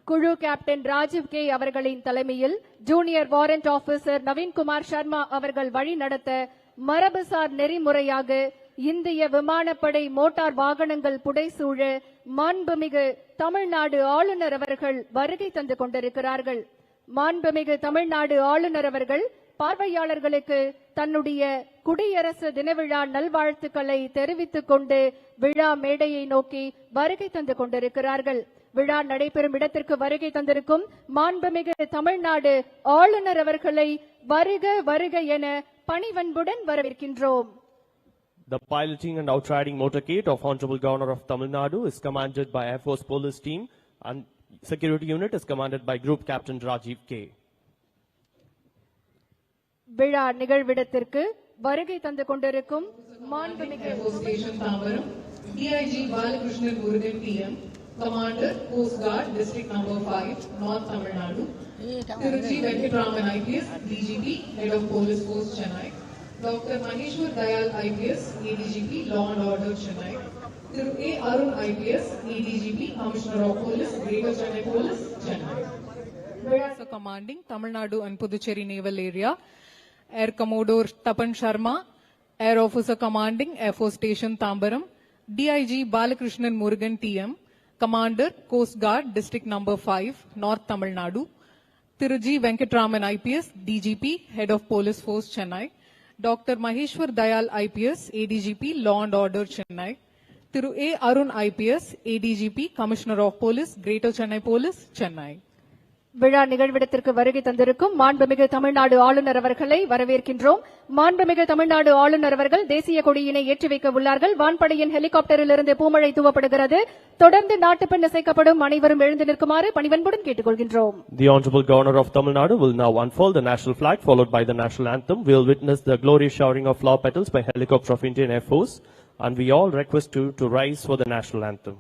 குழு captain Rajiv K அவர்களின் தலைமையில் junior warrant officer Naveenkumar Sharma அவர்கள் வழிநடத்த மரபுசார் நெறிமுறையாக இந்திய விமானப்படை மோட்டார் வாகனங்கள் புடைசூழ மாண்புமிகு தமிழ்நாடு ஆளுநர் அவர்கள் வருகை தந்து கொண்டிருக்கிறார்கள். மாண்புமிகு தமிழ்நாடு ஆளுநர் அவர்கள் பார்வையாளர்களுக்கு தன்னுடைய குடியரசு தினவிழா நல்வாழ்த்துக்களை தெரிவித்துக் கொண்டு விழா மேடையை நோக்கி வருகை தந்து கொண்டிருக்கிறார்கள். விழா நடைபெறும் இடத்திற்கு வருகை தந்திருக்கும் மாண்புமிகு தமிழ்நாடு ஆளுநர் அவர்களை வருக வருக என பணிவன்புடன் வரவேற்கின்றோம். The piloting and outriding motorcade of Honorable Governor of Tamil Nadu is commanded by Air Force Police Team and security unit is commanded by Group Captain Rajiv K. விழா நிகழ்விடத்திற்கு வருகை தந்து கொண்டிருக்கும் மாண்புமிகு station Tambaram DIG Balakrishnan Murugan PM, Commander Coast Guard District No. 5, North Tamil Nadu, Thiru G. Venkatraman IPS, DGP, Head of Police Force Chennai, Dr. Maheshwar Dayal IPS, ADGP, Law and Order Chennai, Thiru A. Arun IPS, ADGP, Commissioner of Police, Greater Chennai Police, Chennai. Commanding Tamil Nadu and Puducherry Naval Area, Air Commodore Tapan Sharma, Air Officer Commanding Air Force Station Tambaram, DIG Balakrishnan Murugan TM, Commander Coast Guard District No. 5, North Tamil Nadu, Thiru G. Venkatraman IPS, DGP, Head of Police Force Chennai, Dr. Maheshwar Dayal IPS, ADGP, Law and Order Chennai, Thiru A. Arun IPS, ADGP, Commissioner of Police, Greater Chennai Police, Chennai. விழா நிகழ்விடத்திற்கு வருகை தந்திருக்கும் மாண்புமிகு தமிழ்நாடு ஆளுநர் அவர்களை வரவேற்கின்றோம். மாண்புமிகு தமிழ்நாடு ஆளுநர் அவர்கள் தேசிய கொடியினை ஏற்றி வைக்க உள்ளார்கள். வான்படையின் ஹெலிகாப்டரில் இருந்து பூமழை தூவப்படுகிறது. தொடர்ந்து நாட்டுப்பண் இசைக்கப்படும். அனைவரும் எழுந்து நிற்குமாறு பணிவன்புடன் கேட்டுக்கொள்கின்றோம். The Honorable Governor of Tamil Nadu will now unfold the national flag followed by the national anthem. We will witness the glorious showering of flower petals by helicopter of Indian Air Force and we all request you to rise for the national anthem.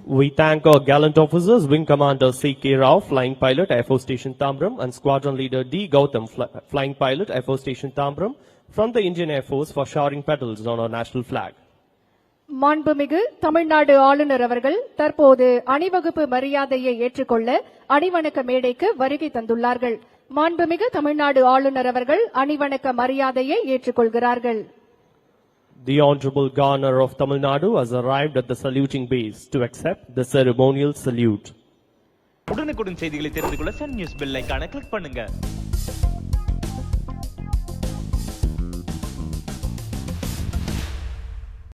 We thank our gallant officers, Wing Commander C.K. Rao, Flying Pilot, Air Force Station Tambaram, and Squadron Leader D. Gautam, Flying Pilot, Air Force Station Tambaram, from the Indian Air Force for showering petals on our national flag. மாண்புமிகு தமிழ்நாடு ஆளுநர் அவர்கள் தற்போது அணிவகுப்பு மரியாதையை ஏற்றுக்கொள்ள அணிவணக்க மேடைக்கு வருகை தந்துள்ளார்கள். மாண்புமிகு தமிழ்நாடு ஆளுநர் அவர்கள் அணிவணக்க மரியாதையை ஏற்றுக்கொள்கிறார்கள். The Honorable Governor of Tamil Nadu has arrived at the saluting base to accept the ceremonial salute. உடனுக்குடன் செய்திகளை தெரிந்து கொள்ள சன் நியூஸ் பெல் ஐகானை கிளிக் பண்ணுங்க.